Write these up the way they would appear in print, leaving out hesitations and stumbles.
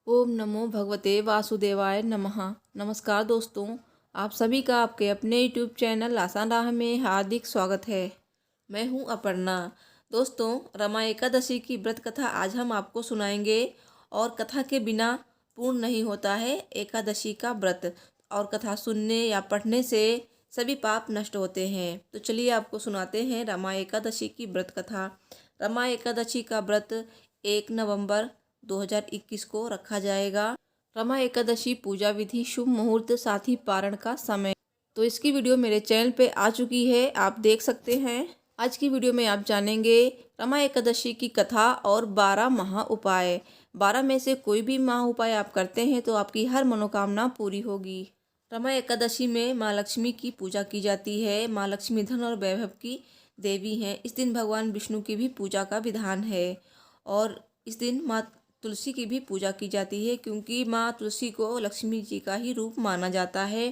ओम नमो भगवते वासुदेवाय नमः। नमस्कार दोस्तों, आप सभी का आपके अपने यूट्यूब चैनल आसान राह में हार्दिक स्वागत है। मैं हूं अपर्णा। दोस्तों, रमा एकादशी की व्रत कथा आज हम आपको सुनाएंगे और कथा के बिना पूर्ण नहीं होता है एकादशी का व्रत। और कथा सुनने या पढ़ने से सभी पाप नष्ट होते हैं। तो चलिए आपको सुनाते हैं रमा एकादशी की व्रत कथा। रमा एकादशी का व्रत 1 नवंबर 2021 को रखा जाएगा। रमा एकादशी पूजा विधि, शुभ मुहूर्त, साथ ही पारण का समय। तो इसकी वीडियो मेरे चैनल पे आ चुकी है, आप देख सकते हैं। आज की वीडियो में आप जानेंगे रमा एकादशी की कथा और 12 महा उपाय। 12 में से कोई भी महा उपाय आप करते हैं तो आपकी हर मनोकामना पूरी होगी। रमा एकादशी में माँ लक्ष्मी की पूजा की जाती है। माँ लक्ष्मी धन और वैभव की देवी हैं। इस दिन भगवान विष्णु की भी पूजा का विधान है और इस दिन माँ तुलसी की भी पूजा की जाती है, क्योंकि माँ तुलसी को लक्ष्मी जी का ही रूप माना जाता है।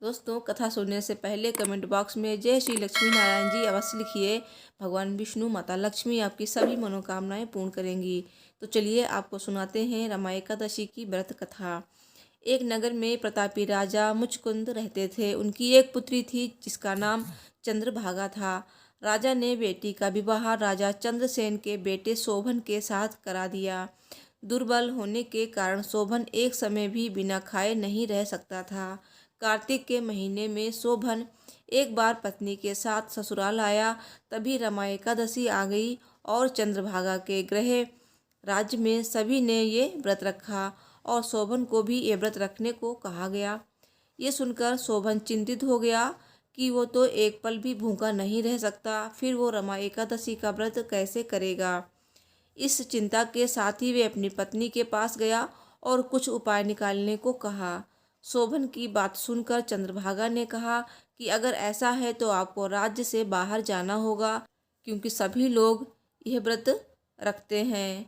दोस्तों, कथा सुनने से पहले कमेंट बॉक्स में जय श्री लक्ष्मी नारायण जी अवश्य लिखिए। भगवान विष्णु माता लक्ष्मी आपकी सभी मनोकामनाएं पूर्ण करेंगी। तो चलिए आपको सुनाते हैं रमा एकादशी की व्रत कथा। एक नगर में प्रतापी राजा मुचकुंद रहते थे। उनकी एक पुत्री थी जिसका नाम चंद्रभागा था। राजा ने बेटी का विवाह राजा चंद्रसेन के बेटे शोभन के साथ करा दिया। दुर्बल होने के कारण शोभन एक समय भी बिना खाए नहीं रह सकता था। कार्तिक के महीने में शोभन एक बार पत्नी के साथ ससुराल आया। तभी रमा एकादशी आ गई और चंद्रभागा के गृह राज्य में सभी ने ये व्रत रखा और शोभन को भी ये व्रत रखने को कहा गया। ये सुनकर शोभन चिंतित हो गया कि वो तो एक पल भी भूखा नहीं रह सकता, फिर वो रमा एकादशी का व्रत कैसे करेगा। इस चिंता के साथ ही वे अपनी पत्नी के पास गया और कुछ उपाय निकालने को कहा। शोभन की बात सुनकर चंद्रभागा ने कहा कि अगर ऐसा है तो आपको राज्य से बाहर जाना होगा, क्योंकि सभी लोग यह व्रत रखते हैं।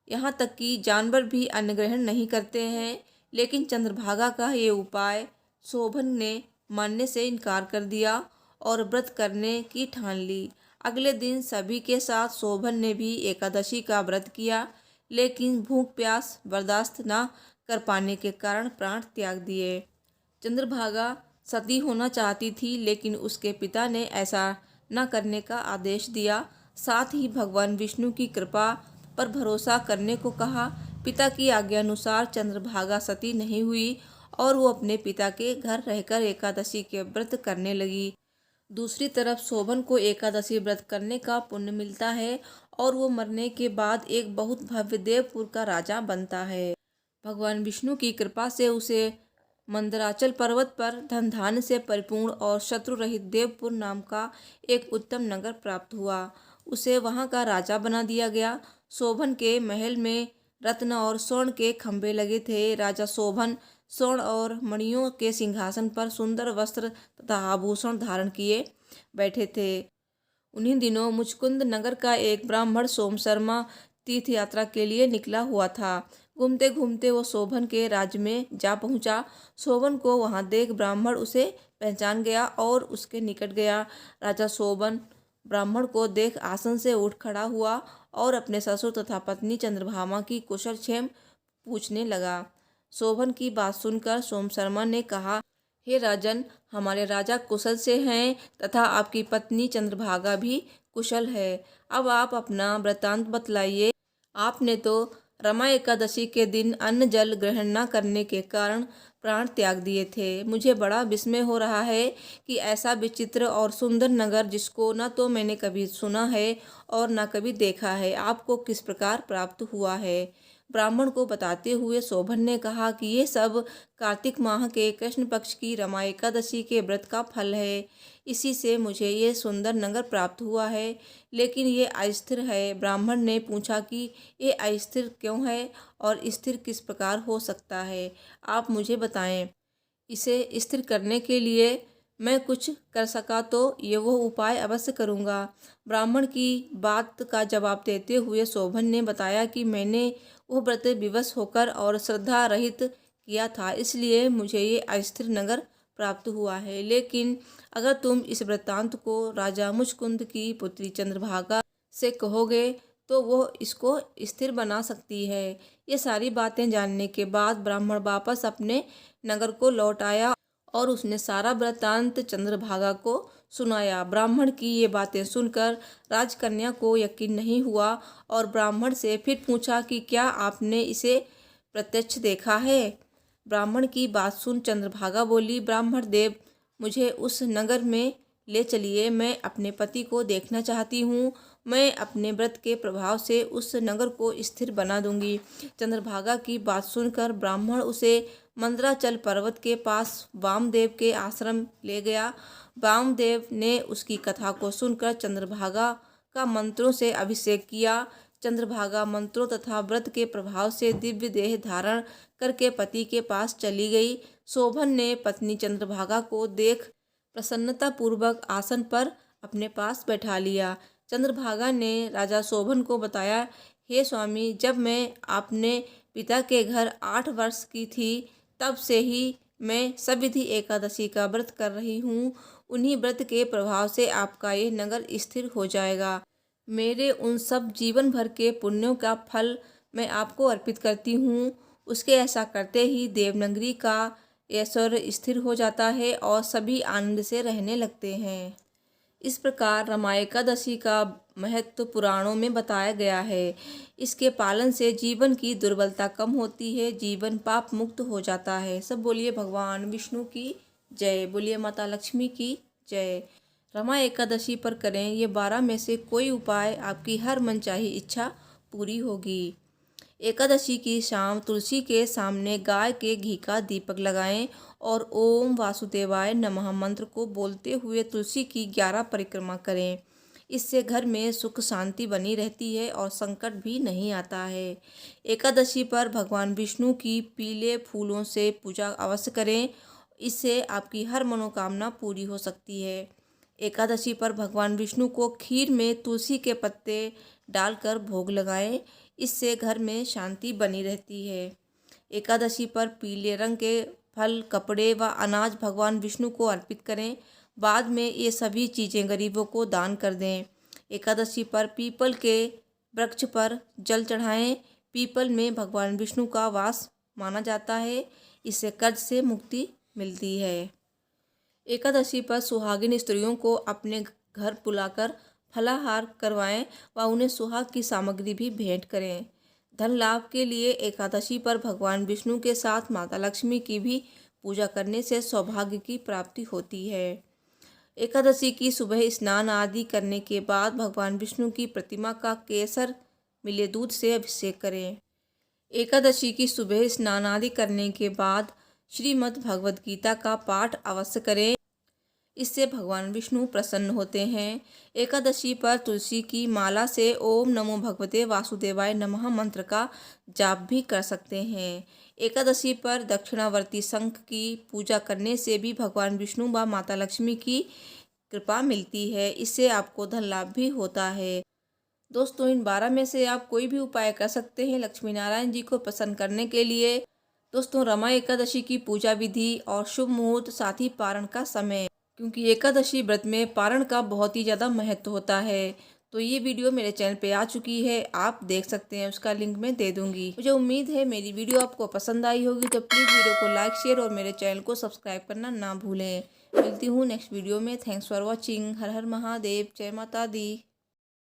यहाँ तक कि जानवर भी अन्न ग्रहण नहीं करते हैं। लेकिन चंद्रभागा का ये उपाय शोभन ने मानने से इनकार कर दिया और व्रत करने की ठान ली। अगले दिन सभी के साथ शोभन ने भी एकादशी का व्रत किया, लेकिन भूख प्यास बर्दाश्त न कर पाने के कारण प्राण त्याग दिए। चंद्रभागा सती होना चाहती थी, लेकिन उसके पिता ने ऐसा न करने का आदेश दिया। साथ ही भगवान विष्णु की कृपा पर भरोसा करने को कहा। पिता की आज्ञा अनुसार चंद्रभागा सती नहीं हुई और वो अपने पिता के घर रहकर एकादशी के व्रत करने लगी। दूसरी तरफ शोभन को एकादशी व्रत करने का पुण्य मिलता है और वो मरने के बाद एक बहुत भव्य देवपुर का राजा बनता है। भगवान विष्णु की कृपा से उसे मंदराचल पर्वत पर धन धान्य से परिपूर्ण और शत्रु रहित देवपुर नाम का एक उत्तम नगर प्राप्त हुआ। उसे वहां का राजा बना दिया गया। शोभन के महल में रत्न और स्वर्ण के खंभे लगे थे। राजा शोभन स्वर्ण और मणियों के सिंहासन पर सुंदर वस्त्र तथा आभूषण धारण किए बैठे थे। उन्हीं दिनों मुचकुंद नगर का एक ब्राह्मण सोम शर्मा तीर्थ यात्रा के लिए निकला हुआ था। घूमते घूमते वो शोभन के राज्य में जा पहुंचा। शोभन को वहां देख ब्राह्मण उसे पहचान गया और उसके निकट गया। राजा शोभन ब्राह्मण को देख आसन से उठ खड़ा हुआ और अपने ससुर तथा पत्नी चंद्रभामा की कुशल क्षेम पूछने लगा। शोभन की बात सुनकर सोम शर्मा ने कहा, हे राजन, हमारे राजा कुशल से हैं तथा आपकी पत्नी चंद्रभागा भी कुशल है। अब आप अपना वृतांत बतलाइए। आपने तो रमा एकादशी के दिन अन्न जल ग्रहण न करने के कारण प्राण त्याग दिए थे। मुझे बड़ा विस्मय हो रहा है कि ऐसा विचित्र और सुंदर नगर, जिसको न तो मैंने कभी सुना है और न कभी देखा है, आपको किस प्रकार प्राप्त हुआ है। ब्राह्मण को बताते हुए शोभन ने कहा कि ये सब कार्तिक माह के कृष्ण पक्ष की रमा एकादशी के व्रत का फल है। इसी से मुझे ये सुंदर नगर प्राप्त हुआ है, लेकिन ये अस्थिर है। ब्राह्मण ने पूछा कि ये अस्थिर क्यों है और स्थिर किस प्रकार हो सकता है, आप मुझे बताएं। इसे स्थिर करने के लिए मैं कुछ कर सका तो ये वो उपाय अवश्य करूँगा। ब्राह्मण की बात का जवाब देते हुए शोभन ने बताया कि मैंने वो व्रत विवश होकर और श्रद्धा रहित किया था, इसलिए मुझे ये अस्थिर नगर प्राप्त हुआ है। लेकिन अगर तुम इस वृत्तांत को राजा मुचकुंद की पुत्री चंद्रभागा से कहोगे तो वो इसको स्थिर बना सकती है। ये सारी बातें जानने के बाद ब्राह्मण वापस अपने नगर को लौट आया और उसने सारा वृत्तांत चंद्रभागा को सुनाया। ब्राह्मण की ये बातें सुनकर राजकन्या को यकीन नहीं हुआ और ब्राह्मण से फिर पूछा कि क्या आपने इसे प्रत्यक्ष देखा है। ब्राह्मण की बात सुन चंद्रभागा बोली, ब्राह्मण देव, मुझे उस नगर में ले चलिए, मैं अपने पति को देखना चाहती हूँ। मैं अपने व्रत के प्रभाव से उस नगर को स्थिर बना दूंगी। चंद्रभागा की बात सुनकर ब्राह्मण उसे मंदराचल पर्वत के पास वामदेव के आश्रम ले गया। वामदेव ने उसकी कथा को सुनकर चंद्रभागा का मंत्रों से अभिषेक किया। चंद्रभागा मंत्रों तथा व्रत के प्रभाव से दिव्य देह धारण करके पति के पास चली गई। शोभन ने पत्नी चंद्रभागा को देख प्रसन्नता पूर्वक आसन पर अपने पास बैठा लिया। चंद्रभागा ने राजा शोभन को बताया, हे स्वामी, जब मैं अपने पिता के घर 8 वर्ष की थी तब से ही मैं सविधि एकादशी का व्रत कर रही हूँ। उन्हीं व्रत के प्रभाव से आपका ये नगर स्थिर हो जाएगा। मेरे उन सब जीवन भर के पुण्यों का फल मैं आपको अर्पित करती हूँ। उसके ऐसा करते ही देवनगरी का ऐश्वर्य स्थिर हो जाता है और सभी आनंद से रहने लगते हैं। इस प्रकार रमा एकादशी का महत्व पुराणों में बताया गया है। इसके पालन से जीवन की दुर्बलता कम होती है, जीवन पाप मुक्त हो जाता है। सब बोलिए भगवान विष्णु की जय, बोलिए माता लक्ष्मी की जय। रमा एकादशी पर करें ये 12 में से कोई उपाय, आपकी हर मनचाही इच्छा पूरी होगी। एकादशी की शाम तुलसी के सामने गाय के घी का दीपक लगाएं और ओम वासुदेवाय नमः मंत्र को बोलते हुए तुलसी की 11 परिक्रमा करें। इससे घर में सुख शांति बनी रहती है और संकट भी नहीं आता है। एकादशी पर भगवान विष्णु की पीले फूलों से पूजा अवश्य करें, इससे आपकी हर मनोकामना पूरी हो सकती है। एकादशी पर भगवान विष्णु को खीर में तुलसी के पत्ते डालकर भोग लगाएं, इससे घर में शांति बनी रहती है। एकादशी पर पीले रंग के फल, कपड़े व अनाज भगवान विष्णु को अर्पित करें। बाद में ये सभी चीज़ें गरीबों को दान कर दें। एकादशी पर पीपल के वृक्ष पर जल चढ़ाएं। पीपल में भगवान विष्णु का वास माना जाता है, इससे कर्ज से मुक्ति मिलती है। एकादशी पर सुहागिन स्त्रियों को अपने घर बुलाकर फलाहार करवाएं व उन्हें सुहाग की सामग्री भी भेंट करें। धन लाभ के लिए एकादशी पर भगवान विष्णु के साथ माता लक्ष्मी की भी पूजा करने से सौभाग्य की प्राप्ति होती है। एकादशी की सुबह स्नान आदि करने के बाद भगवान विष्णु की प्रतिमा का केसर मिले दूध से अभिषेक करें। एकादशी की सुबह स्नान आदि करने के बाद श्रीमद् भगवद गीता का पाठ अवश्य करें, इससे भगवान विष्णु प्रसन्न होते हैं। एकादशी पर तुलसी की माला से ओम नमो भगवते वासुदेवाय नमः मंत्र का जाप भी कर सकते हैं। एकादशी पर दक्षिणावर्ती शंख की पूजा करने से भी भगवान विष्णु व माता लक्ष्मी की कृपा मिलती है, इससे आपको धन लाभ भी होता है। दोस्तों, इन 12 में से आप कोई भी उपाय कर सकते हैं लक्ष्मी नारायण जी को प्रसन्न करने के लिए। दोस्तों, रमा एकादशी की पूजा विधि और शुभ मुहूर्त, साथ ही पारण का समय, क्योंकि एकादशी व्रत में पारण का बहुत ही ज़्यादा महत्व होता है। तो ये वीडियो मेरे चैनल पे आ चुकी है, आप देख सकते हैं, उसका लिंक मैं दे दूंगी। मुझे उम्मीद है मेरी वीडियो आपको पसंद आई होगी, तो प्लीज़ वीडियो को लाइक, शेयर और मेरे चैनल को सब्सक्राइब करना ना भूलें। मिलती हूँ नेक्स्ट वीडियो में। Thanks for watching. हर हर महादेव, जय माता दी।